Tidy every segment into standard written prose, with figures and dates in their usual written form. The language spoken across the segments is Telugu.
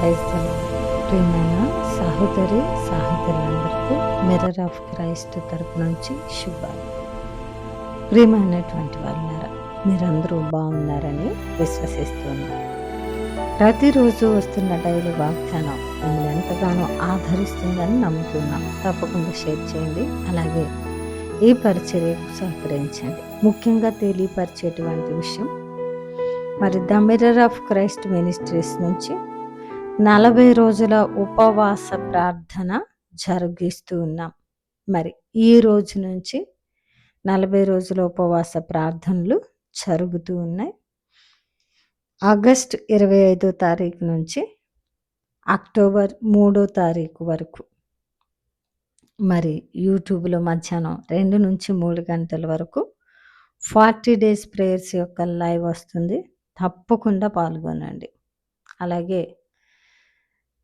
Praise the lord. ప్రియమైన సహోదరి సహోదరులందరికీ మిర్రర్ ఆఫ్ క్రైస్ట్ తరపు నుంచి శుభాలు. ప్రియమైనటువంటి వాళ్ళారా, మీరందరూ బాగున్నారని విశ్వసిస్తున్నాను. ప్రతిరోజు వస్తున్న డైలీ వాగ్దానం మిమ్మల్ని ఎంతగానో ఆదరిస్తుందని నమ్ముతున్నాం. తప్పకుండా షేర్ చేయండి, అలాగే ఈ పరిచర్యకు సహకరించండి. ముఖ్యంగా తెలియపరిచేటువంటి విషయం, మరి the mirror of Christ ministries నుంచి 40 రోజుల ఉపవాస ప్రార్థన జరిగిస్తూ ఉన్నాం. మరి ఈ రోజు నుంచి 40 రోజుల ఉపవాస ప్రార్థనలు జరుగుతూ ఉన్నాయి. ఆగస్ట్ 25వ తారీఖు నుంచి అక్టోబర్ 3వ తారీఖు వరకు మరి యూట్యూబ్లో మధ్యాహ్నం 2 నుంచి 3 గంటల వరకు 40 డేస్ ప్రేయర్స్ యొక్క లైవ్ వస్తుంది. తప్పకుండా పాల్గొనండి. అలాగే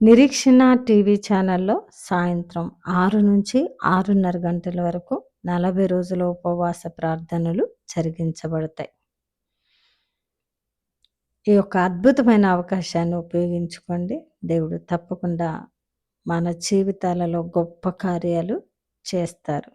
నిరీక్షణ టీవీ ఛానల్లో సాయంత్రం 6 నుంచి 6:30 గంటల వరకు 40 రోజుల ఉపవాస ప్రార్థనలు జరిగించబడతాయి. ఈ యొక్క అద్భుతమైన అవకాశాన్ని ఉపయోగించుకోండి. దేవుడు తప్పకుండా మన జీవితాలలో గొప్ప కార్యాలు చేస్తారు.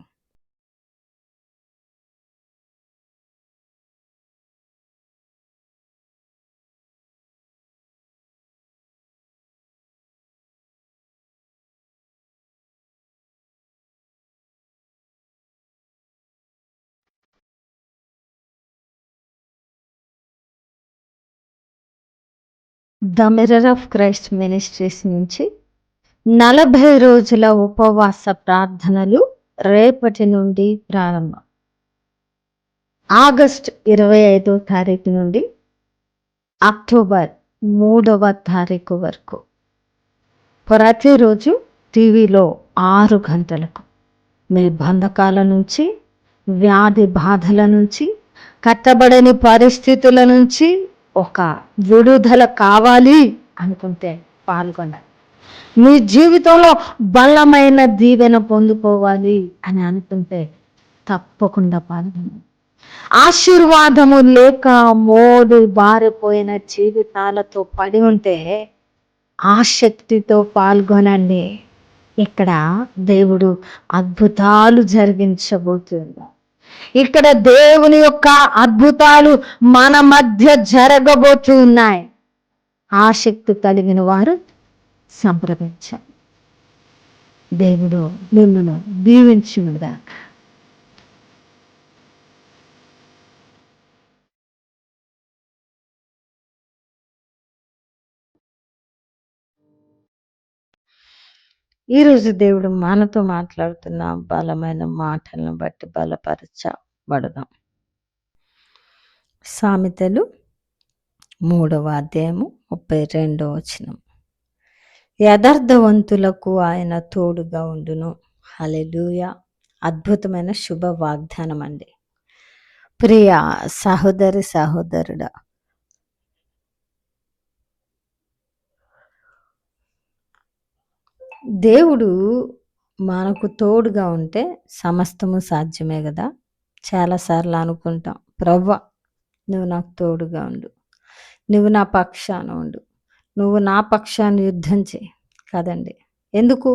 The mirror of Christ ministries నుంచి 40 రోజుల ఉపవాస ప్రార్థనలు రేపటి నుండి ప్రారంభం. ఆగస్ట్ 25వ తారీఖు నుండి అక్టోబర్ 3వ తారీఖు వరకు ప్రతిరోజు టీవీలో 6 గంటలకు మీ బంధకాల నుంచి, వ్యాధి బాధల నుంచి, కట్టబడని పరిస్థితుల నుంచి ఒక విడుదల కావాలి అనుకుంటే పాల్గొనాలి. మీ జీవితంలో బలమైన దీవెన పొందుకోవాలి అని అనుకుంటే తప్పకుండా పాల్గొనాలి. ఆశీర్వాదము లేక మోడి బారిపోయిన జీవితాలతో పడి ఉంటే ఆసక్తితో పాల్గొనండి. ఇక్కడ దేవుడు అద్భుతాలు జరిగించబోతున్నాడు. ఇక్కడ దేవుని యొక్క అద్భుతాలు మన మధ్య జరగబోతున్నాయి. ఆసక్తి కలిగిన వారు సంప్రదించాలి. దేవుడు మిమ్మల్ని దీవించుగాక. ఈరోజు దేవుడు మనతో మాట్లాడుతున్న బలమైన మాటలను బట్టి బలపరచబడదాం. సామెతలు 3వ అధ్యాయము 32వ వచనం. యథార్థవంతులకు ఆయన తోడుగా ఉండును. హల్లెలూయా. అద్భుతమైన శుభ వాగ్దానం అండి. ప్రియ సహోదరి సహోదరుడా, దేవుడు మనకు తోడుగా ఉంటే సమస్తము సాధ్యమే కదా. చాలాసార్లు అనుకుంటాం, ప్రభువా నువ్వు నాకు తోడుగా ఉండు, నువ్వు నా పక్షాన ఉండు, నువ్వు నా పక్షాన్ని యుద్ధం చేయి కదండి. ఎందుకు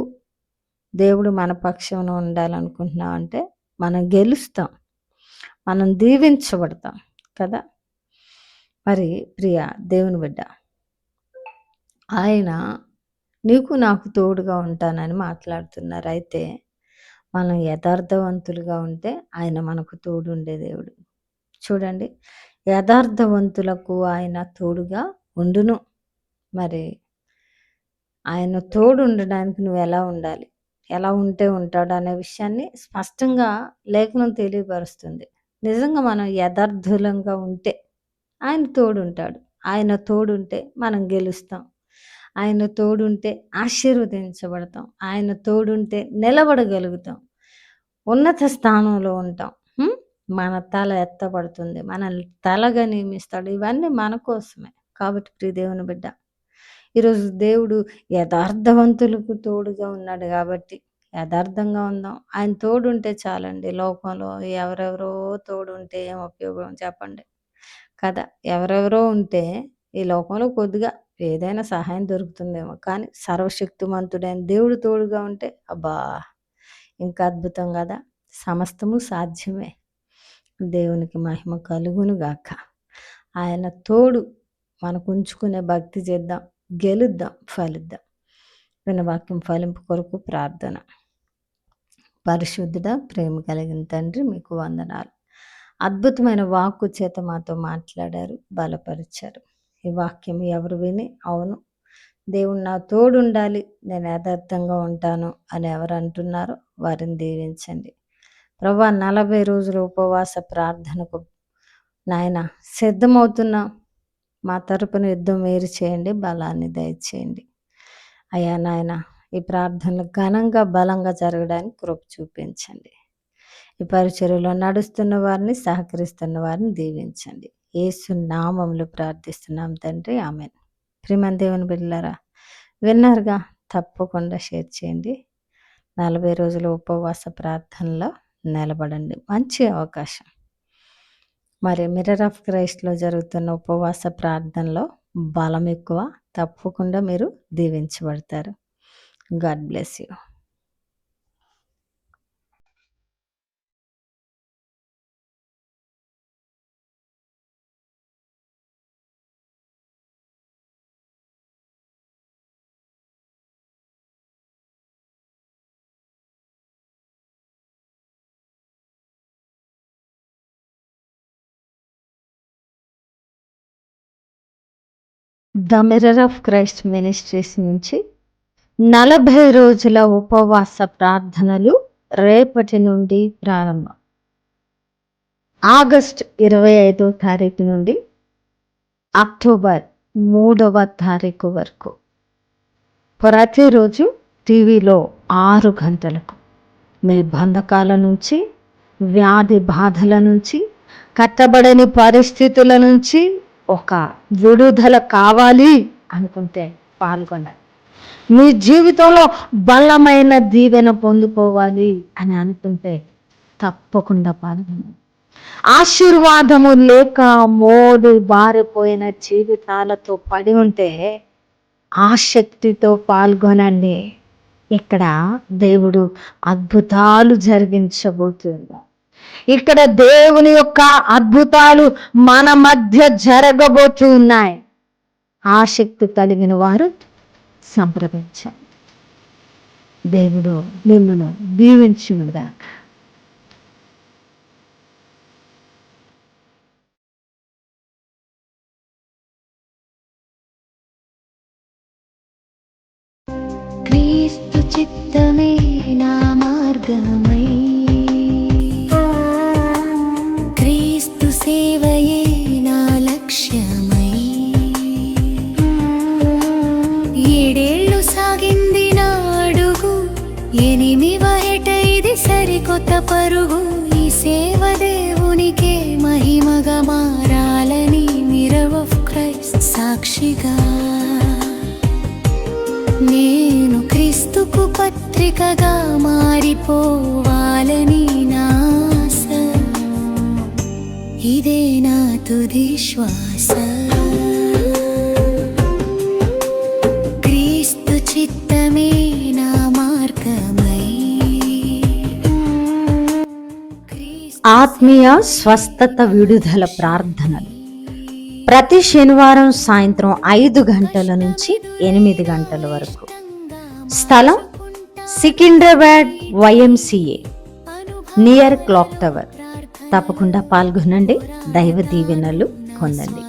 దేవుడు మన పక్షాన ఉండాలనుకుంటున్నావు అంటే మనం గెలుస్తాం, మనం దీవించబడతాం కదా. మరి ప్రియ దేవుని బిడ్డ, ఆయన నీకు నాకు తోడుగా ఉంటానని మాట్లాడుతున్నారు. అయితే మనం యథార్థవంతులుగా ఉంటే ఆయన మనకు తోడు ఉండే దేవుడు. చూడండి, యథార్థవంతులకు ఆయన తోడుగా ఉండును. మరి ఆయన తోడు ఉండడానికి నువ్వు ఎలా ఉండాలి, ఎలా ఉంటే ఉంటాడు అనే విషయాన్ని స్పష్టంగా లేఖనం తెలియపరుస్తుంది. నిజంగా మనం యథార్థులంగా ఉంటే ఆయన తోడుంటాడు. ఆయన తోడుంటే మనం గెలుస్తాం. ఆయన తోడుంటే ఆశీర్వదించబడతాం. ఆయన తోడుంటే నిలబడగలుగుతాం, ఉన్నత స్థానంలో ఉంటాం. మన తల ఎత్తబడుతుంది, మన తలగా నియమిస్తాడు. ఇవన్నీ మన కోసమే. కాబట్టి ప్రియ దేవుని బిడ్డ, ఈరోజు దేవుడు యథార్థవంతులకు తోడుగా ఉన్నాడు కాబట్టి యథార్థంగా ఉందాం. ఆయన తోడుంటే చాలండి. లోకంలో ఎవరెవరో తోడుంటే ఏం ఉపయోగం చెప్పండి కదా. ఎవరెవరో ఉంటే ఈ లోకంలో కొద్దిగా ఏదైనా సహాయం దొరుకుతుందేమో. కానీ సర్వశక్తిమంతుడైన దేవుడు తోడుగా ఉంటే అబ్బా! ఇంకా అద్భుతం గదా! సమస్తము సాధ్యమే. దేవునికి మహిమ కలుగును గాక. ఆయన తోడు మనకుంచుకునే భక్తి చేద్దాం. గెలుద్దాం, ఫలిద్దాం. విన్న వాక్యం ఫలింపు కొరకు ప్రార్థన. పరిశుద్ధుడా, ప్రేమ కలిగిన తండ్రి, మీకు వందనాలు. అద్భుతమైన వాక్కు చేత మాతో మాట్లాడారు, బలపరిచారు. ఈ వాక్యం ఎవరు విని అవును దేవుడు నా తోడుండాలి, నేను యథార్థంగా ఉంటాను అని ఎవరు అంటున్నారో వారిని దీవించండి ప్రభా. 40 రోజుల ఉపవాస ప్రార్థనకు నాయన సిద్ధమవుతున్నాం. మా తరపున యుద్ధం మీరు చేయండి, బలాన్ని దయచేయండి అయ్యా నాయన. ఈ ప్రార్థనలు ఘనంగా బలంగా జరగడానికి కృప చూపించండి. ఈ పరిచర్యలో నడుస్తున్న వారిని, సహకరిస్తున్న వారిని దీవించండి. యేసు నామములో ప్రార్థిస్తున్నాం తండ్రి, ఆమేన్. ప్రియమైన దేవుని బిడ్డలారా, విన్నారుగా, తప్పకుండా షేర్ చేయండి. 40 రోజుల ఉపవాస ప్రార్థనలో నిలబడండి, మంచి అవకాశం. మరి మిర్రర్ ఆఫ్ క్రైస్ట్లో జరుగుతున్న ఉపవాస ప్రార్థనలో బలం ఎక్కువ. తప్పకుండా మీరు దీవించబడతారు. God bless you. The mirror of Christ ministries నుంచి 40 రోజుల ఉపవాస ప్రార్థనలు రేపటి నుండి ప్రారంభం. ఆగస్ట్ 25వ తారీఖు నుండి అక్టోబర్ 3వ తారీఖు వరకు ప్రతిరోజు టీవీలో 6 గంటలకు మీ బంధకాల నుంచి, వ్యాధి బాధల నుంచి, కట్టబడని పరిస్థితుల నుంచి ఒక విడుదల కావాలి అనుకుంటే పాల్గొనండి. మీ జీవితంలో బలమైన దీవెన పొందుకోవాలి అని అనుకుంటే తప్పకుండా పాల్గొనండి. ఆశీర్వాదము లేక మోడు బారిపోయిన జీవితాలతో పడి ఉంటే ఆసక్తితో పాల్గొనండి. ఇక్కడ దేవుడు అద్భుతాలు జరిగించబోతుంది. ఇక్కడ దేవుని యొక్క అద్భుతాలు మన మధ్య జరగబోతున్నాయి. ఆసక్తి కలిగిన వారు సంప్రదించండి. దేవుడు మిమ్మల్ని దీవించునుగాక. క్రీస్తు చిత్తమే నా మార్గమై, క్రీస్తు సేవయే నా లక్ష్యమై, 7 ఏళ్ళు సాగింది నా అడుగు, 8వ ఏట ఇది సరికొత్త పరుగు. ఈ సేవ దేవునికే మహిమగా మారాలని మిర్రర్ ఆఫ్ క్రైస్ట్ సాక్షిగా, నేను క్రీస్తుకు పత్రికగా మారిపోవాలని నా ఆశ. ఇదే నా తుది శ్వాస. క్రీస్తు చిత్తమే నా మార్గమై. ఆత్మీయ స్వస్థత విడుదల ప్రార్థనలు ప్రతి శనివారం సాయంత్రం 5 గంటల నుంచి 8 గంటల వరకు. స్థలం Secunderabad YMCA near clock tower. తప్పకుండా పాల్గొనండి, దైవ దీవెనలు పొందండి.